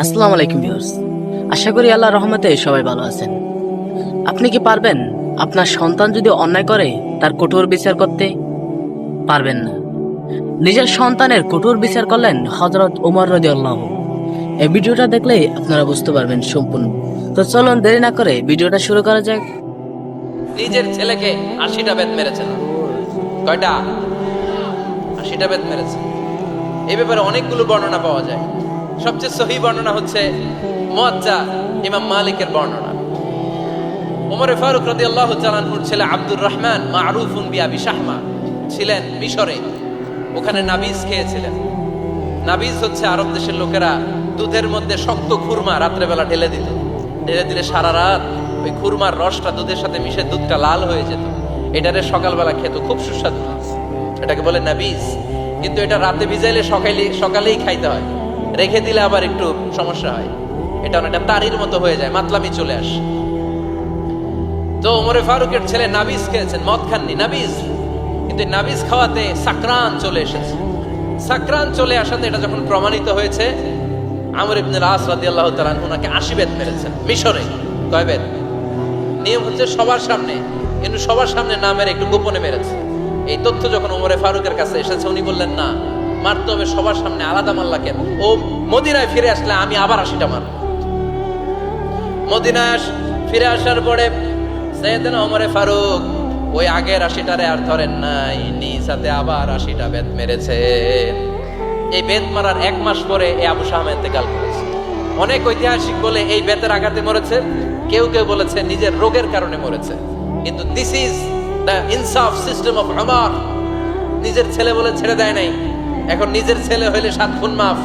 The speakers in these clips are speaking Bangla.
আসসালামু আলাইকুম ভিউয়ার্স। আশা করি আল্লাহর রহমতে সবাই ভালো আছেন। আপনি কি পারবেন আপনার সন্তান যদি অন্যায় করে তার কঠোর বিচার করতে? পারবেন না। নিজের সন্তানের কঠোর বিচার করলেন হযরত ওমর রাদিয়াল্লাহু। এই ভিডিওটা দেখলেই আপনারা বুঝতে পারবেন সম্পূর্ণ। তো চলুন দেরি না করে ভিডিওটা শুরু করা যাক। নিজের ছেলেকে ৮০টা বেত মেরেছেন। কয়টা? ৮০টা বেত মেরেছে। এই ব্যাপারে অনেকগুলো বর্ণনা পাওয়া যায়। সবচেয়ে সহিহ বর্ণনা হচ্ছে মুয়াত্তা ইমাম মালিকের বর্ণনা। ওমর ফারুক রাদিয়াল্লাহু তাআলা আনহুর ছেলে আব্দুর রহমান মারুফুন বিআবি শাহমা ছিলেন মিশরে। ওখানে নাবিজ খেয়েছিলেন। নাবিজ হচ্ছে আরব দেশের লোকেরা দুধের মধ্যে শক্ত খুরমা রাত্রেবেলা ঢেলে দিত। ঢেলে দিলে সারা রাত ওই খুরমার রসটা দুধের সাথে মিশে দুধটা লাল হয়ে যেত। এটারে সকালবেলা খেত, খুব সুস্বাদু। এটাকে বলে নাবিজ। কিন্তু এটা রাতে ভিজাইলে সকালেই খাইতে হয়, রেখে দিলে আবার একটু সমস্যা হয়। এটা অনেকটা তারির মতো হয়ে যায়, মাতলামি চলে আসে। তো ওমরে ফারুকের ছেলে নাবিজ খেয়েছেন, মদ খাননি, নাবিজ। কিন্তু নাবিজ খাওয়াতে সাকরান চলে এসেছে। সাকরান চলে আসাতে এটা যখন প্রমাণিত হয়েছে, আমর ইবনে আস রাদিয়াল্লাহু তাআলা ওনাকে ৮০ বেত মেরেছেন মিশরে। কয় বেত? নিয়ম হচ্ছে সবার সামনে, কিন্তু সবার সামনে না মেরে একটু গোপনে মেরেছে। এই তথ্য যখন ওমরে ফারুকের কাছে এসেছে, উনি বললেন না, মারতে হবে সবার সামনে, আলাদা মারলা কেন? ও মদিনায় ফিরে আসলে আমি আবার ৮০টা মারব। মদিনায় ফিরে আসার পরে সাইয়েদনা ওমরে ফারুক ওই আগের ৮০টারে আর ধরেন নাই, নিজ হাতে আবার ৮০টা বেত মেরেছে। এই বেত মারার ১ মাস পরে এই আবু শামা ইন্তেকাল করেছে। অনেক ঐতিহাসিক বলে এই বেতের আঘাতে মরেছে, কেউ কেউ বলেছে নিজের রোগের কারণে মরেছে। কিন্তু দিস ইজ দ্য ইনসাফ সিস্টেম অফ ওমর। নিজের ছেলে বলে ছেড়ে দেয় নাই। এখন নিজের ছেলে হইলে ৭ খুন মাফ,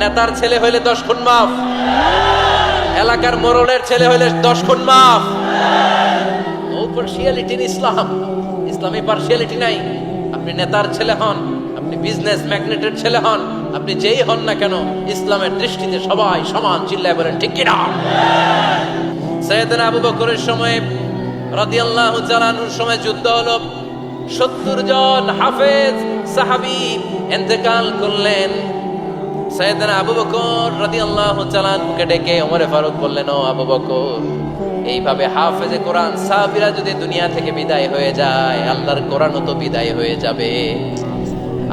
নেতার ছেলে হইলে ১০ খুন মাফ, এলাকার মোড়লের ছেলে হইলে ১০ খুন মাফ। ও পার্সিয়ালিটি ইন ইসলাম। ইসলামে পার্সিয়ালিটি নাই। আপনি নেতার ছেলে হন, আপনি বিজনেস ম্যাগনেটের ছেলে হন, আপনি যেই হন না কেন, ইসলামের দৃষ্টিতে সবাই সমান। চিল্লায় বলেন ঠিক কিনা? সাইয়েদনা আবু বকরের সময় রাদিয়াল্লাহু তাআলা আনহুর সময় যুদ্ধ হলো। ৭০ জন হাফেজ সাহাবী ইন্তেকাল করলেন। সাইয়েদনা আবু বকর রাদিয়াল্লাহু তাআলা আনহুকে ডেকে ওমরে ফারুক বললেন, ও আবু বকর, এইভাবে হাফেজে কোরআন সাহাবীরা যদি দুনিয়া থেকে বিদায় হয়ে যায়, আল্লাহর কোরআনও তো বিদায় হয়ে যাবে।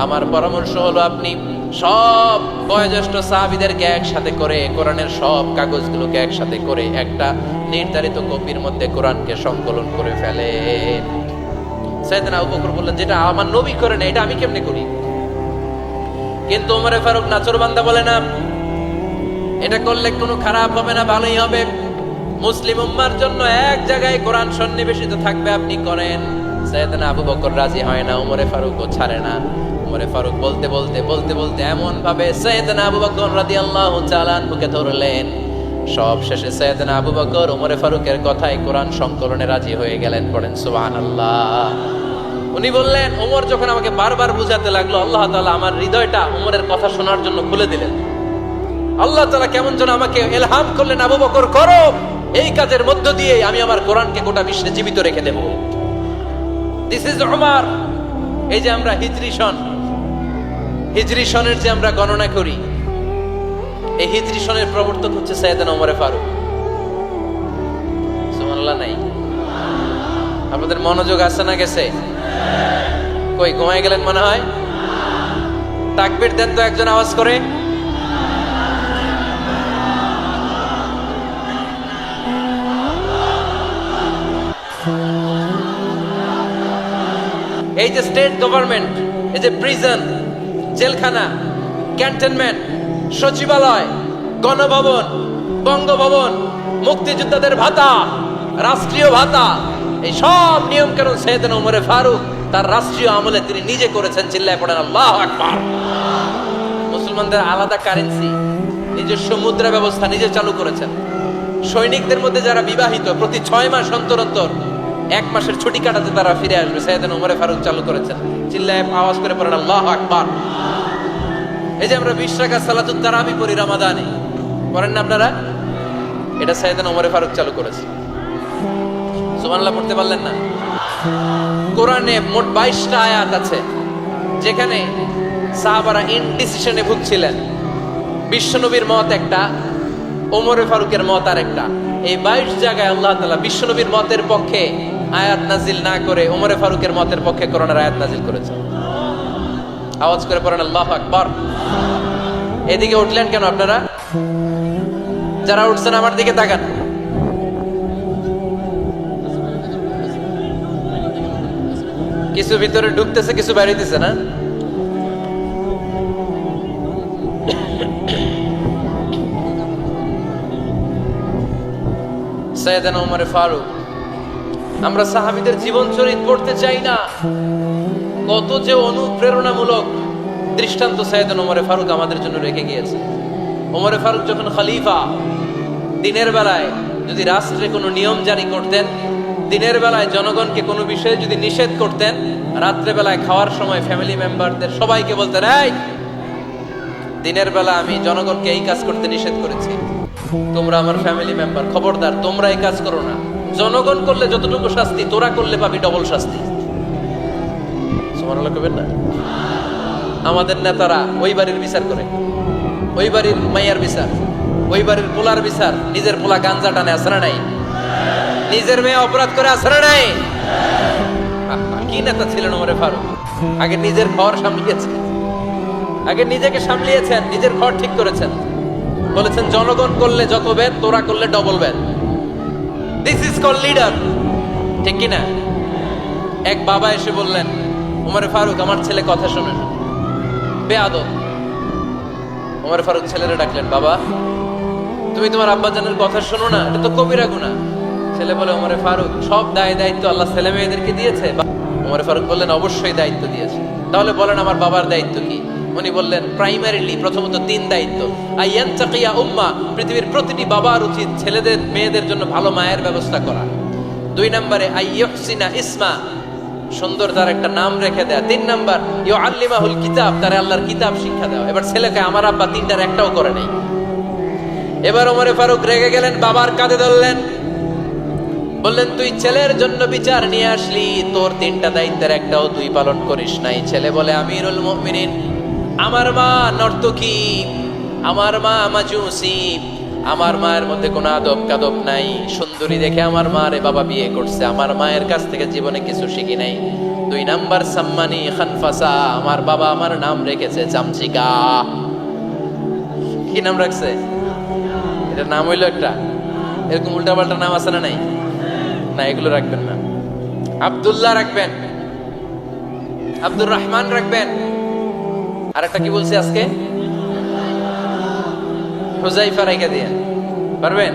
আমার পরামর্শ হলো আপনি সব বয়োজ্যেষ্ঠ সাহাবীদেরকে একসাথে করে কোরআনের সব কাগজগুলোকে একসাথে করে একটা নির্ধারিত কপির মধ্যে কোরআনকে সংকলন করে ফেলেন। সাইয়েদনা আবু বকর বললেন, যেটা আমার নবী করে না, এটা আমি কেমনে করি? কিন্তু ওমরে ফারুক নাচরবান্দা বলে না, এটা করলে কোনো খারাপ হবে না, ভালোই হবে। মুসলিম উম্মার জন্য এক জায়গায় কোরআন সন্নিবেশিত থাকবে, আপনি করেন। সাইয়েদনা আবু বকর রাজি হয় না, ওমরে ফারুকও ছাড়ে না। ওমরে ফারুক বলতে বলতে বলতে বলতে এমন ভাবে সাইয়েদনা আবু বকর রাদিয়াল্লাহু তাআলা আনহুকে ধরলেন। সব শেষে সাইয়েদনা আবু বকর ওমরে ফারুকের কথায় কোরআন সংকলনে রাজি হয়ে গেলেন। পড়েন সুবহানাল্লাহ। উনি বললেন, ওমর যখন আমাকে বারবার বুঝাতে লাগলো, আল্লাহ তাআলা আমার হৃদয়টা ওমরের কথা শোনার জন্য খুলে দিলেন। আল্লাহ তাআলা কেমন যেন আমাকে ইলহাম করলেন, আবু বকর করো, এই কাজের মধ্য দিয়ে আমি আমার কোরআনকে গোটা বিশ্বে জীবিত রেখে দেব। This is Omar. এই যে আমরা হিজরি সনের যে আমরা গণনা করি, এই হিজরি সনের প্রবর্তক হচ্ছে সাইয়েদনা ওমরে ফারুক। সুবহানাল্লাহ নাই? আপনাদের মনোযোগ আছে না গেছে? কই ঘুমায় গেলেন মনে হয়? তাকবীর দেন তো একজন আওয়াজ করে। এই যে স্টেট গভর্নমেন্ট, এই যে প্রিজন, জেলখানা, ক্যান্টনমেন্ট, সচিবালয়, গণভবন, বঙ্গভবন, মুক্তিযোদ্ধাদের ভাতা, রাষ্ট্রীয় ভাতা, এই সব নিয়ম কানুন সাইয়েদনা ওমরে ফারুক তার রাষ্ট্রীয় আমলে তিনি নিজে করেছেন। চিল্লায় পড়েন আল্লাহু আকবার। মুসলমানদের আলাদা কারেন্সি, নিজস্ব মুদ্রা ব্যবস্থা নিজে চালু করেছেন। সৈনিকদের মধ্যে যারা বিবাহিত, প্রতি ৬ মাস অন্তর অন্তর 1 মাসের ছুটি কাটাতে তারা ফিরে আসবে, সাইয়েদনা ওমরে ফারুক চালু করেছেন। চিল্লায় আওয়াজ করে পড়েন আল্লাহু আকবার। এই যে আমরা 20 রাকাত সালাতুত তারাবি পড়ি রমাদানে, পড়েন না আপনারা? এটা সাইয়েদনা ওমরে ফারুক চালু করেছে। সুবহানাল্লাহ পড়তে পারলেন না? কোরআনে মোট 22টা আয়াত আছে যেখানে সাহাবারা ইনডিসিশনে ভুগছিলেন। বিশ্বনবীর মত একটা, ওমরে ফারুকের মত আর একটা। এই 22 জায়গায় আল্লাহ তাআলা বিশ্বনবীর মতের পক্ষে আয়াত নাজিল না করে ওমরে ফারুকের মতের পক্ষে কোরআনের আয়াত নাজিল করেছেন। আওয়াজ করে পড়েন আল্লাহু আকবার। এদিকে উঠলেন কেন আপনারা? যারা উঠছেন আমার দিকে তাকান। কিছু ভিতরে ঢুকতেছে, কিছু বাইরেতেছে না? সাইয়েদনা ওমর ফারুক, আমরা সাহাবীদের জীবন চরিত পড়তে চাই না, কত যে অনুপ্রেরণামূলক দৃষ্টান্ত সাইয়েদনা ওমর ফারুক আমাদের জন্য রেখে গিয়েছে। ওমর ফারুক যখন খলিফা, দিনের বেলায় যদি রাষ্ট্রে কোনো নিয়ম জারি করতেন, দিনের বেলায় জনগণকে কোনো বিষয়ে যদি নিষেধ করতেন, রাত্রে বেলায় খাওয়ার সময় ফ্যামিলি মেম্বারদের সবাইকে বলতেন, এই দিনের বেলা আমি জনগণকে এই কাজ করতে নিষেধ করেছি, তোমরা আমার ফ্যামিলি মেম্বার, খবরদার তোমরা এই কাজ করো না। জনগণ করলে যতটুকু শাস্তি, তোরা করলে পাবি ডবল শাস্তি। সুবহানাল্লাহ কইবেন না? আমাদের নেতারা ওই বাড়ির বিচার করে, ওই বাড়ির মাইয়ার বিচার, ওই বাড়ির পোলার বিচার, নিজের পোলা গাঞ্জা টানে আসরা নাই, নিজের মেয়ে অপরাধ করে আসরা নাই। কি নেতা ছিলেন ওমর ফারুক! আগে নিজের ঘর সামলিয়েছেন, আগে নিজেকে সামলিয়েছেন, নিজের ঘর ঠিক করেছেন। বলেছেন জনগণ করলে যত বেদ, তোরা করলে double Veda. This is call leader, ঠিক কি না? এক বাবা এসে বললেন, ওমর ফারুক আমার ছেলে কথা শোনেন, বেয়াদব। ওমর ফারুক ছেলেরা ডাকলেন, বাবা তুমি তোমার আব্বাজানের কথা শোনো না, এটা তো কবিরা গুনাহ। ছেলে বলে, ওমর ফারুক সব দায় দায়িত্ব আল্লাহ ছেলে মেয়েদেরকে দিয়েছে। ওমর ফারুক বললেন, অবশ্যই দায়িত্ব দিয়েছে। তাহলে বলেন আমার বাবার দায়িত্ব কি? উনি বললেন, প্রাইমারিলি প্রথমত তিন দায়িত্ব। আইয়ান চাকিয়া উম্মা, পৃথিবীর প্রতিটি বাবার উচিত ছেলেদের মেয়েদের জন্য ভালো মায়ের ব্যবস্থা করা। 2 নম্বরে আইয়ুহসিনা ইসমা, সুন্দর তার একটা নাম রেখে দেয়া। 3 নাম্বার ইউআল্লিমাহুল কিতাব, তার আল্লাহর কিতাব শিক্ষা দেওয়া। এবার ছেলেকে আমার আব্বা তিনটার একটাও করে নাই। এবার ওমর ফারুক রেগে গেলেন, বাবার কাঁধে ধরলেন, বললেন তুই ছেলের জন্য বিচার নিয়ে আসলি, তোর 3টা দায়িত্বের একটাও তুই পালন করিস নাই। ছেলে বলে, আমিরুল মুমিনিন, আমার মা নর্তকী, আমার মা মাজুসি, আমার মায়ের মধ্যে কোনো আদব কাদব নাই, সুন্দরী দেখে আমার মারে বাবা বিয়ে করছে, আমার মায়ের কাছ থেকে জীবনে কিছু শিখি নাই। 2 নাম্বার সাম্মানি খানফাসা, আমার বাবা আমার নাম রেখেছে চামচিকা। কি নাম রাখছে? এটা নাম হইলো একটা, এরকম উল্টাপাল্টা নাম আছে না? নাই না, এগুলো রাখবেন না। আব্দুল্লাহ রাখবেন, আব্দুর রহমান রাখবেন, আর একটা কি বলছি আজকে, হুজাইফা রেখে দিয়ে পারবেন?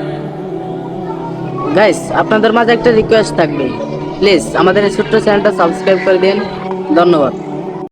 গাইস, আপনাদের মাঝে একটা রিকোয়েস্ট থাকবে, প্লিজ আমাদের এই ছোট্ট চ্যানেলটা সাবস্ক্রাইব করে দিন। ধন্যবাদ।